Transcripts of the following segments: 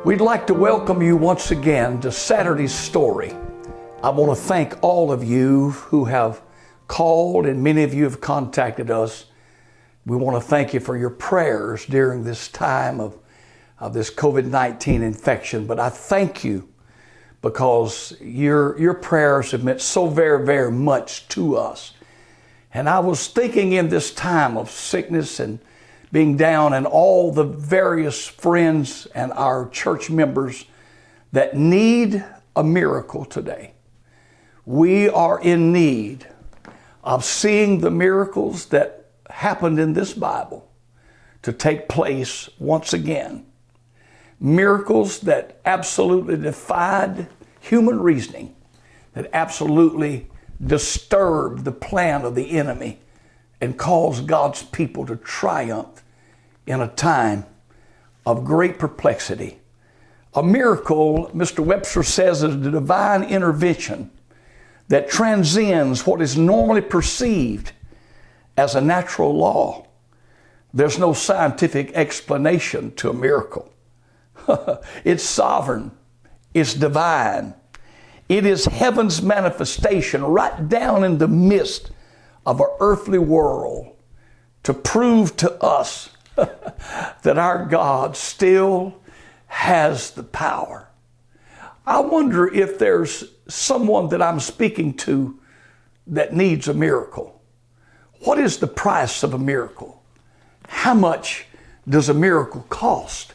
We'd like to welcome you once again to Saturday's Story. I want to thank all of you who have called, and many of you have contacted us. We want to thank you for your prayers during this time of this COVID-19 infection. But I thank you because your prayers have meant so very, very much to us. And I was thinking in this time of sickness and being down, and all the various friends and our church members that need a miracle today. We are in need of seeing the miracles that happened in this Bible to take place once again. Miracles that absolutely defied human reasoning, that absolutely disturbed the plan of the enemy and caused God's people to triumph in a time of great perplexity. A miracle, Mr. Webster says, is a divine intervention that transcends what is normally perceived as a natural law. There's no scientific explanation to a miracle. It's sovereign. It's divine. It is heaven's manifestation right down in the midst of our earthly world to prove to us that our God still has the power. I wonder if there's someone that I'm speaking to that needs a miracle. What is the price of a miracle? How much does a miracle cost?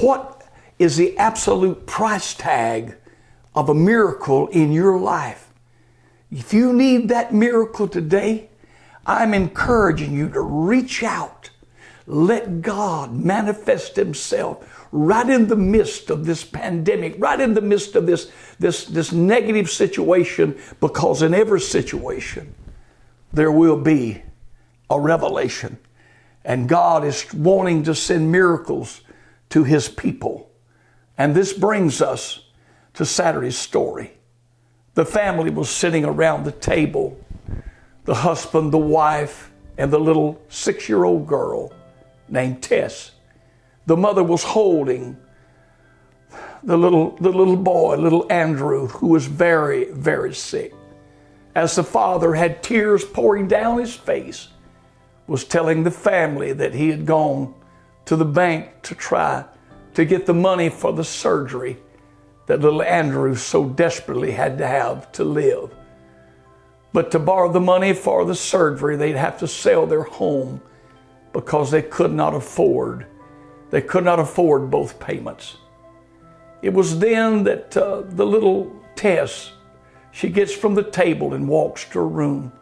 What is the absolute price tag of a miracle in your life? If you need that miracle today, I'm encouraging you to reach out. Let God manifest Himself right in the midst of this pandemic, right in the midst of this negative situation, because in every situation there will be a revelation. And God is wanting to send miracles to His people. And this brings us to Saturday's story. The family was sitting around the table, the husband, the wife, and the little 6-year-old girl named Tess. The mother was holding the little boy, little Andrew, who was very, very sick. As the father had tears pouring down his face, was telling the family that he had gone to the bank to try to get the money for the surgery that little Andrew so desperately had to have to live. But to borrow the money for the surgery, they'd have to sell their home because they could not afford both payments. It was then that the little Tess, she gets from the table and walks to her room.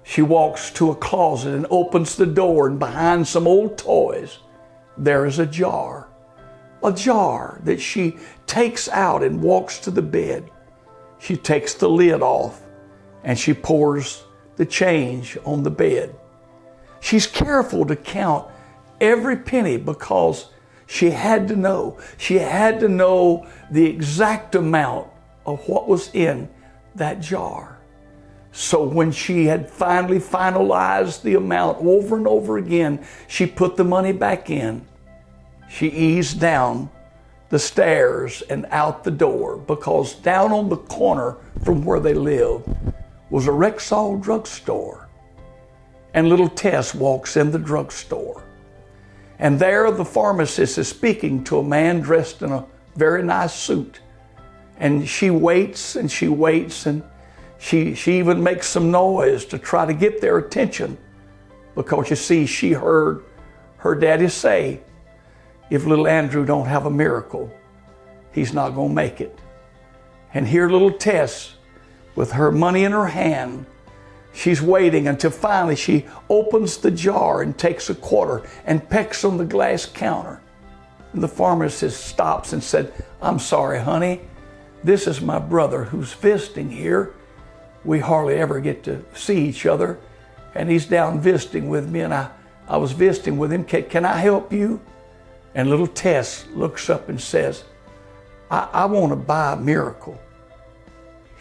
She walks to a closet and opens the door, and behind some old toys, there is a jar that she takes out and walks to the bed. She takes the lid off and she pours the change on the bed. She's careful to count every penny because she had to know the exact amount of what was in that jar. So when she had finally finalized the amount over and over again, she put the money back in. She eased down the stairs and out the door, because down on the corner from where they lived was a Rexall drugstore. And little Tess walks in the drugstore. And there the pharmacist is speaking to a man dressed in a very nice suit. And she waits and she waits, and she even makes some noise to try to get their attention, because you see, she heard her daddy say, if little Andrew don't have a miracle, he's not going to make it. And here little Tess, with her money in her hand, she's waiting until finally she opens the jar and takes a quarter and pecks on the glass counter. And the pharmacist stops and said, I'm sorry, honey. This is my brother who's visiting here. We hardly ever get to see each other. And he's down visiting with me, and I was visiting with him. Can I help you? And little Tess looks up and says, I want to buy a miracle.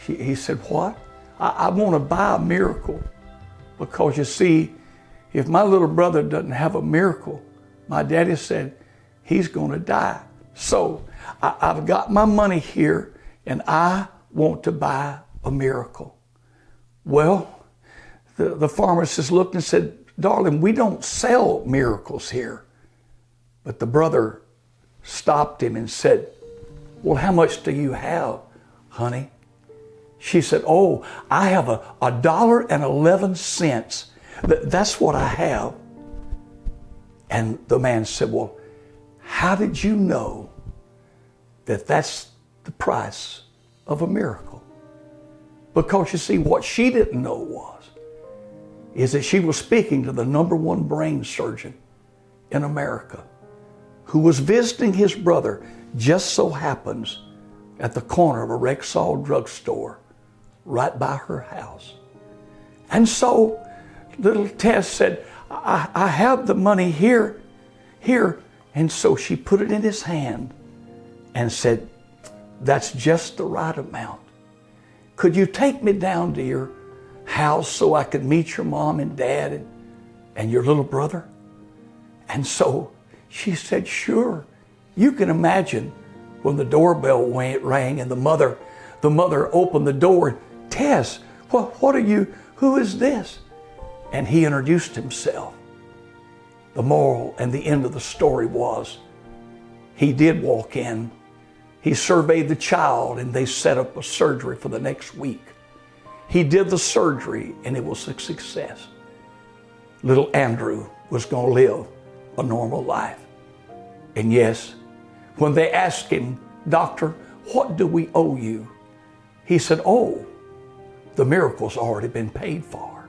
He said, what? I want to buy a miracle, because you see, if my little brother doesn't have a miracle, my daddy said he's going to die. So I've got my money here and I want to buy a miracle. Well, the pharmacist looked and said, darling, we don't sell miracles here. But the brother stopped him and said, well, how much do you have, honey? She said, oh, I have $1.11. That's what I have. And the man said, well, how did you know that that's the price of a miracle? Because you see, what she didn't know is that she was speaking to the #1 brain surgeon in America, who was visiting his brother, just so happens, at the corner of a Rexall drugstore right by her house. And so little Tess said, I have the money here. And so she put it in his hand and said, that's just the right amount. Could you take me down to your house so I could meet your mom and dad and your little brother? And so she said, sure. You can imagine when the doorbell rang and the mother opened the door. Tess, what are you? Who is this? And he introduced himself. The moral and the end of the story was he did walk in. He surveyed the child and they set up a surgery for the next week. He did the surgery and it was a success. Little Andrew was going to live a normal life. And yes, when they asked him, doctor, what do we owe you? He said, oh, the miracle's already been paid for.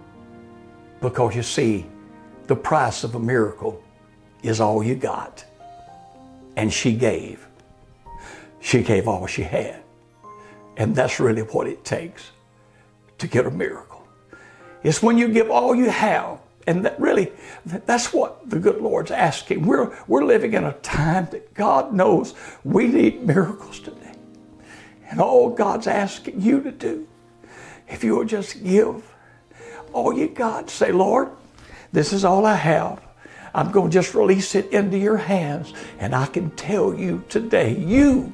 Because you see, the price of a miracle is all you got. And she gave. She gave all she had. And that's really what it takes to get a miracle. It's when you give all you have. And that's what the good Lord's asking. We're living in a time that God knows we need miracles today. And all God's asking you to do, if you will just give all you got, say, Lord, this is all I have. I'm going to just release it into your hands. And I can tell you today, you,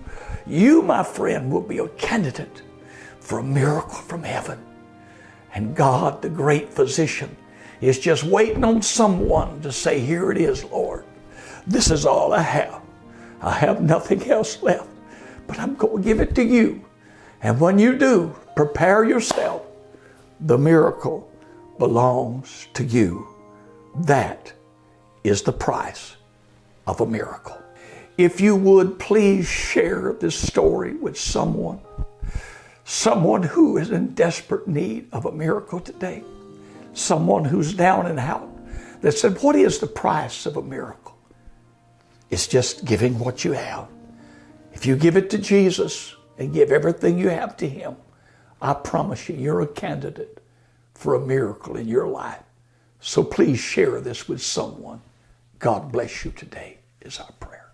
my friend, will be a candidate for a miracle from heaven. And God, the great physician, is just waiting on someone to say, here it is, Lord. This is all I have. I have nothing else left, but I'm going to give it to you. And when you do, prepare yourself. The miracle belongs to you. That is the price of a miracle. If you would please share this story with someone who is in desperate need of a miracle today, someone who's down and out, that said, what is the price of a miracle? It's just giving what you have. If you give it to Jesus and give everything you have to Him, I promise you, you're a candidate for a miracle in your life. So please share this with someone. God bless you today is our prayer.